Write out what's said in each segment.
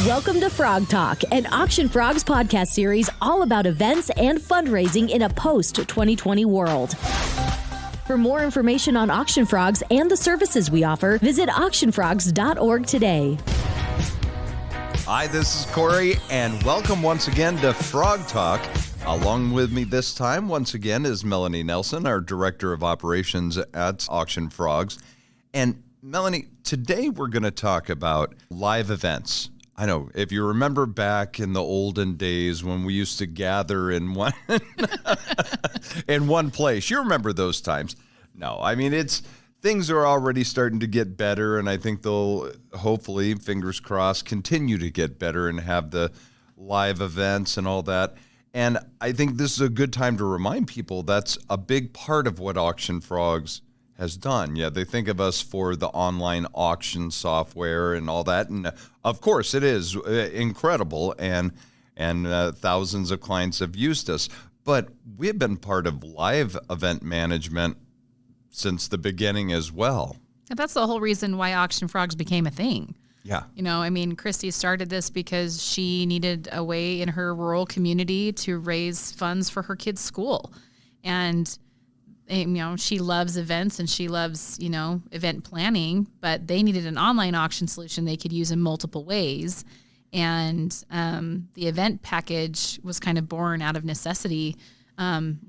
Welcome to Frog Talk, an Auction Frogs podcast series all about events and fundraising in a post-2020 world. For more information on Auction Frogs and the services we offer, visit auctionfrogs.org today. Hi, this is Corey, and welcome once again to Frog Talk. Along with me this time, once again, is Melanie Nelson, our Director of Operations at Auction Frogs. And Melanie, today we're going to talk about live events. I know, if you remember back in the olden days when we used to gather in one in one place, you remember those times. No, I mean, things are already starting to get better, and I think they'll hopefully, fingers crossed, continue to get better and have the live events and all that. And I think this is a good time to remind people that's a big part of what Auction Frogs has done. Yeah, they think of us for the online auction software and all that, and of course it is incredible, and thousands of clients have used us. But we've been part of live event management since the beginning as well. And that's the whole reason why Auction Frogs became a thing. Yeah. You know, I mean, Christy started this because she needed a way in her rural community to raise funds for her kids' school. And you know, she loves events and she loves, you know, event planning, but they needed an online auction solution they could use in multiple ways. And the event package was kind of born out of necessity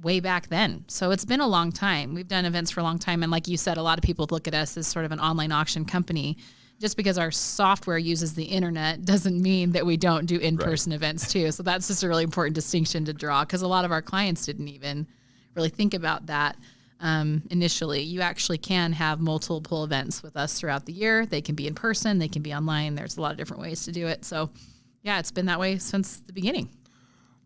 way back then. So it's been a long time. We've done events for a long time. And like you said, a lot of people look at us as sort of an online auction company. Just because our software uses the internet doesn't mean that we don't do in-person events too. So that's just a really important distinction to draw, because a lot of our clients didn't even really think about that initially. You actually can have multiple events with us throughout the year. They can be in person, they can be online. There's a lot of different ways to do it. So yeah, it's been that way since the beginning.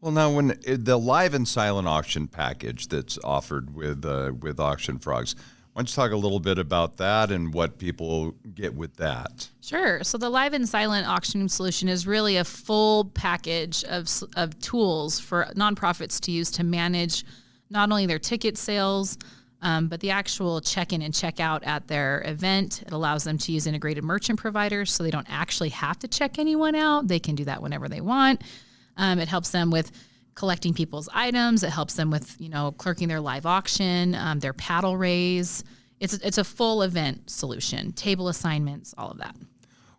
Well, now when the live and silent auction package that's offered with Auction Frogs, why don't you talk a little bit about that and what people get with that? Sure. So the live and silent auction solution is really a full package of tools for nonprofits to use to manage not only their ticket sales, but the actual check-in and check-out at their event. It allows them to use integrated merchant providers so they don't actually have to check anyone out. They can do that whenever they want. It helps them with collecting people's items. It helps them with, you know, clerking their live auction, their paddle raise. It's a full event solution, table assignments, all of that.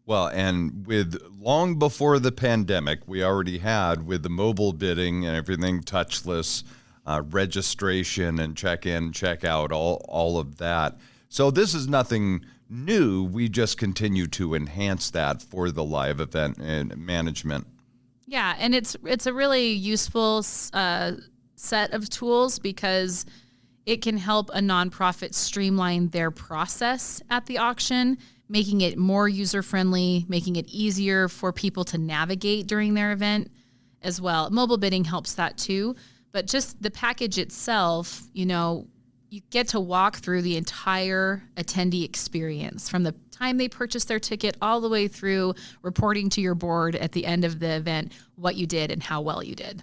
Well, and with long before the pandemic, we already had with the mobile bidding and everything touchless, registration and check-in, check-out, all of that. So this is nothing new. We just continue to enhance that for the live event and management. Yeah, and it's a really useful set of tools because it can help a nonprofit streamline their process at the auction, making it more user-friendly, making it easier for people to navigate during their event as well. Mobile bidding helps that too, but just the package itself, you know, you get to walk through the entire attendee experience from the time they purchase their ticket all the way through reporting to your board at the end of the event what you did and how well you did.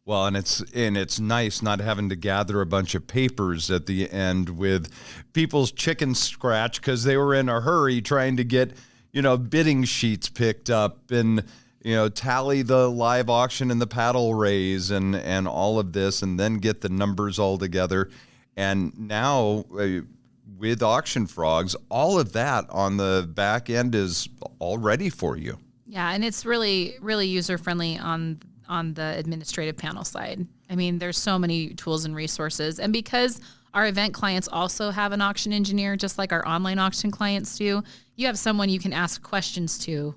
Well, and it's nice not having to gather a bunch of papers at the end with people's chicken scratch because they were in a hurry trying to get, you know, bidding sheets picked up and, you know, tally the live auction and the paddle raise and all of this and then get the numbers all together. And now with Auction Frogs, all of that on the back end is all ready for you. Yeah, and it's really, really user-friendly on the administrative panel side. I mean, there's so many tools and resources. And because our event clients also have an auction engineer, just like our online auction clients do, you have someone you can ask questions to,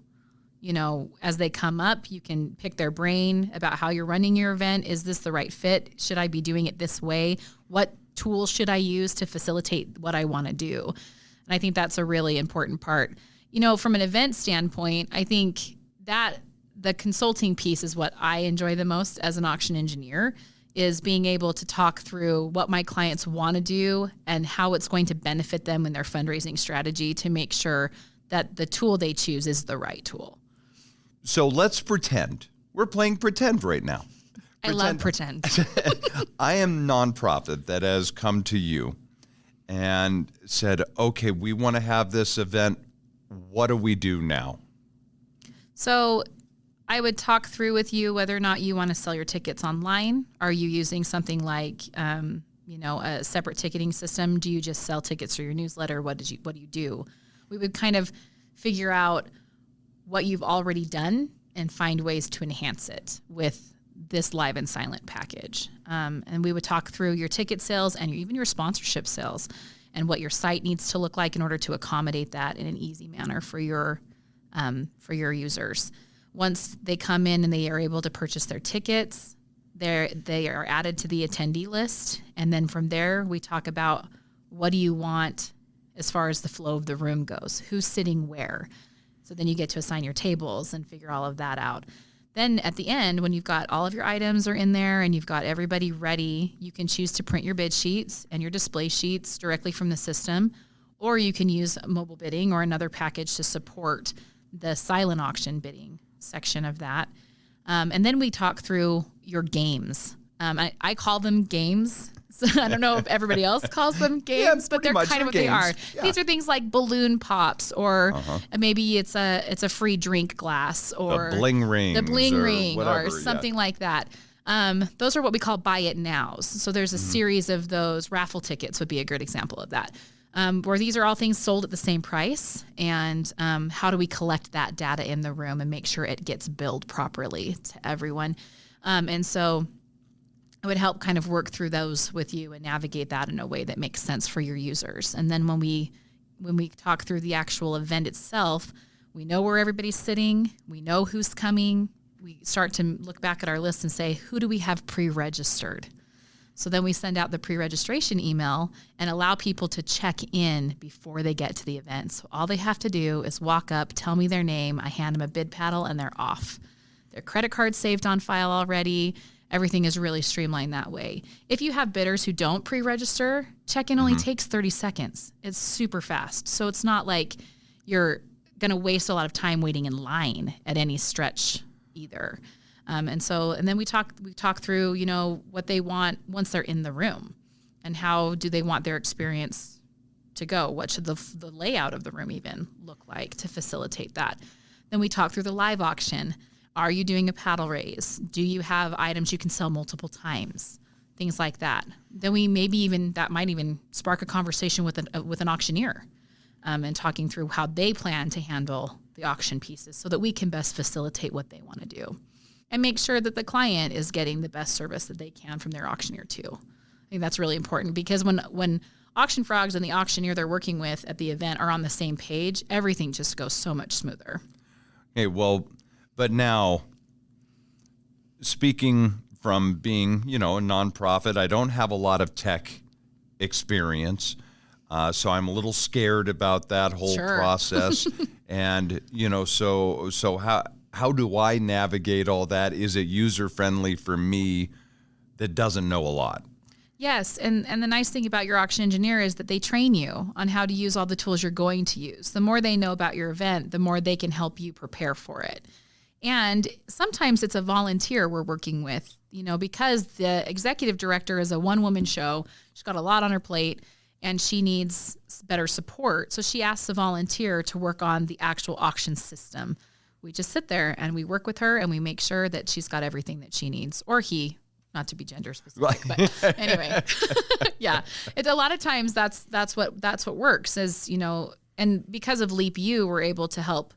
you know, as they come up. You can pick their brain about how you're running your event. Is this the right fit? Should I be doing it this way? What tools should I use to facilitate what I want to do? And I think that's a really important part. You know, from an event standpoint, I think that the consulting piece is what I enjoy the most as an auction engineer, is being able to talk through what my clients want to do and how it's going to benefit them in their fundraising strategy to make sure that the tool they choose is the right tool. So let's pretend. We're playing pretend right now. I love pretend. I am nonprofit that has come to you and said, okay, we want to have this event. What do we do now? So I would talk through with you whether or not you want to sell your tickets online. Are you using something like, a separate ticketing system? Do you just sell tickets through your newsletter? What do you do? We would kind of figure out what you've already done and find ways to enhance it with this live and silent package. And we would talk through your ticket sales and even your sponsorship sales and what your site needs to look like in order to accommodate that in an easy manner for your users. Once they come in and they are able to purchase their tickets, they are added to the attendee list. And then from there, we talk about what do you want as far as the flow of the room goes, who's sitting where. So then you get to assign your tables and figure all of that out. Then at the end, when you've got all of your items are in there and you've got everybody ready, you can choose to print your bid sheets and your display sheets directly from the system, or you can use mobile bidding or another package to support the silent auction bidding section of that. And then we talk through your games. I call them games. So I don't know if everybody else calls them games, but they're kind of what they are. Yeah. These are things like balloon pops, or maybe it's a free drink glass, or the bling ring, or something like that. Those are what we call buy it nows. So there's a series of those. Raffle tickets would be a good example of that. Where these are all things sold at the same price, and how do we collect that data in the room and make sure it gets billed properly to everyone. And so I would help kind of work through those with you and navigate that in a way that makes sense for your users. And then when we talk through the actual event itself, we know where everybody's sitting, we know who's coming, we start to look back at our list and say, who do we have pre-registered? So then we send out the pre-registration email and allow people to check in before they get to the event. So all they have to do is walk up, tell me their name, I hand them a bid paddle, and they're off. Their credit card's saved on file already. Everything is really streamlined that way. If you have bidders who don't pre-register, check-in only takes 30 seconds. It's super fast. So it's not like you're going to waste a lot of time waiting in line at any stretch either. And then we talk through, what they want once they're in the room and how do they want their experience to go? What should the layout of the room even look like to facilitate that? Then we talk through the live auction. Are you doing a paddle raise? Do you have items you can sell multiple times? Things like that. Then that might even spark a conversation with an auctioneer, and talking through how they plan to handle the auction pieces so that we can best facilitate what they want to do and make sure that the client is getting the best service that they can from their auctioneer too. I think that's really important because when Auction Frogs and the auctioneer they're working with at the event are on the same page, everything just goes so much smoother. Okay, well, but now, speaking from being, a nonprofit, I don't have a lot of tech experience, so I'm a little scared about that whole process. And, so how do I navigate all that? Is it user-friendly for me that doesn't know a lot? Yes, and the nice thing about your auction engineer is that they train you on how to use all the tools you're going to use. The more they know about your event, the more they can help you prepare for it. And sometimes it's a volunteer we're working with, because the executive director is a one-woman show. She's got a lot on her plate, and she needs better support. So she asks a volunteer to work on the actual auction system. We just sit there and we work with her and we make sure that she's got everything that she needs, or he, not to be gender specific, but anyway, yeah. A lot of times that's what works is, and because of Leap U, we're able to help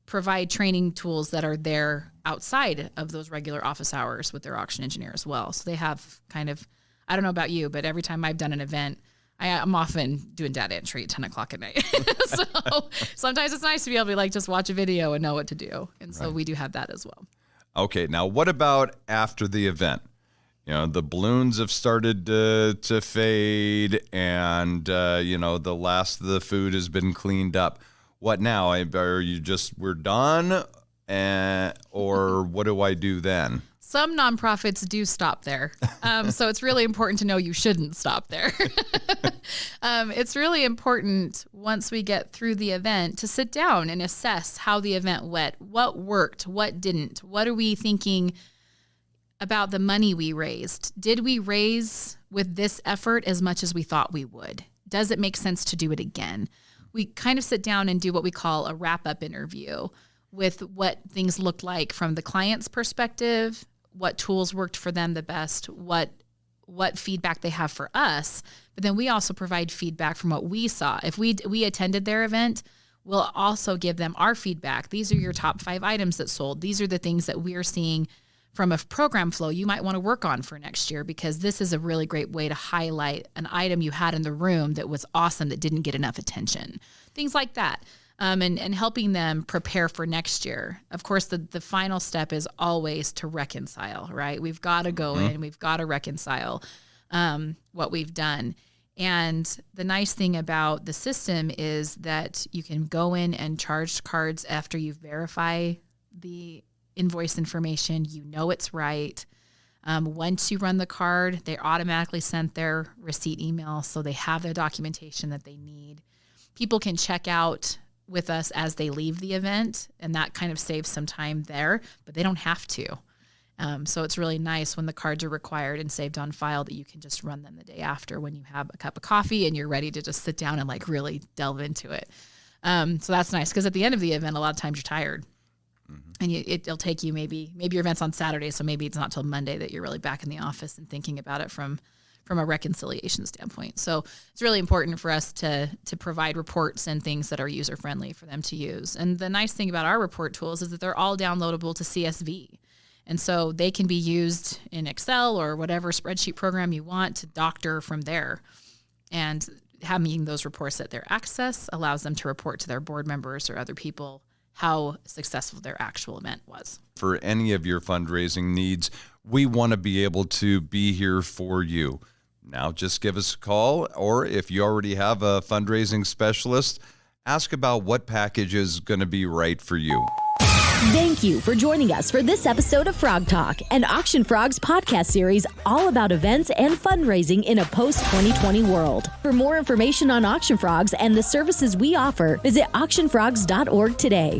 provide training tools that are there outside of those regular office hours with their auction engineer as well. So they have kind of, I don't know about you, but every time I've done an event, I'm often doing data entry at 10 o'clock at night. So sometimes it's nice to be able to just watch a video and know what to do. And so we do have that as well. Okay. Now what about after the event? The balloons have started to fade and, the last of the food has been cleaned up. What now? Are you we're done? Or what do I do then? Some nonprofits do stop there. So it's really important to know you shouldn't stop there. It's really important once we get through the event to sit down and assess how the event went, what worked, what didn't, what are we thinking about the money we raised. Did we raise with this effort as much as we thought we would? Does it make sense to do it again? We kind of sit down and do what we call a wrap-up interview with what things looked like from the client's perspective, what tools worked for them the best, what feedback they have for us. But then we also provide feedback from what we saw. If we attended their event, we'll also give them our feedback. These are your top 5 items that sold. These are the things that we're seeing from a program flow you might want to work on for next year, because this is a really great way to highlight an item you had in the room that was awesome that didn't get enough attention. Things like that. And helping them prepare for next year. Of course, the final step is always to reconcile, right? We've got to go in, we've got to reconcile what we've done. And the nice thing about the system is that you can go in and charge cards after you verify the invoice information. You know it's right. Once you run the card, they're automatically sent their receipt email, so they have the documentation that they need. People can check out with us as they leave the event, and that kind of saves some time there, but they don't have to. So it's really nice when the cards are required and saved on file that you can just run them the day after when you have a cup of coffee and you're ready to just sit down and like really delve into it. So that's nice, because at the end of the event, a lot of times you're tired. And it'll take you maybe your event's on Saturday, so maybe it's not till Monday that you're really back in the office and thinking about it from a reconciliation standpoint. So it's really important for us to provide reports and things that are user-friendly for them to use. And the nice thing about our report tools is that they're all downloadable to CSV. And so they can be used in Excel or whatever spreadsheet program you want to doctor from there. And having those reports at their access allows them to report to their board members or other people how successful their actual event was. For any of your fundraising needs, we want to be able to be here for you. Now, just give us a call, or if you already have a fundraising specialist, ask about what package is going to be right for you. Thank you for joining us for this episode of Frog Talk, an Auction Frogs podcast series all about events and fundraising in a post-2020 world. For more information on Auction Frogs and the services we offer, visit auctionfrogs.org today.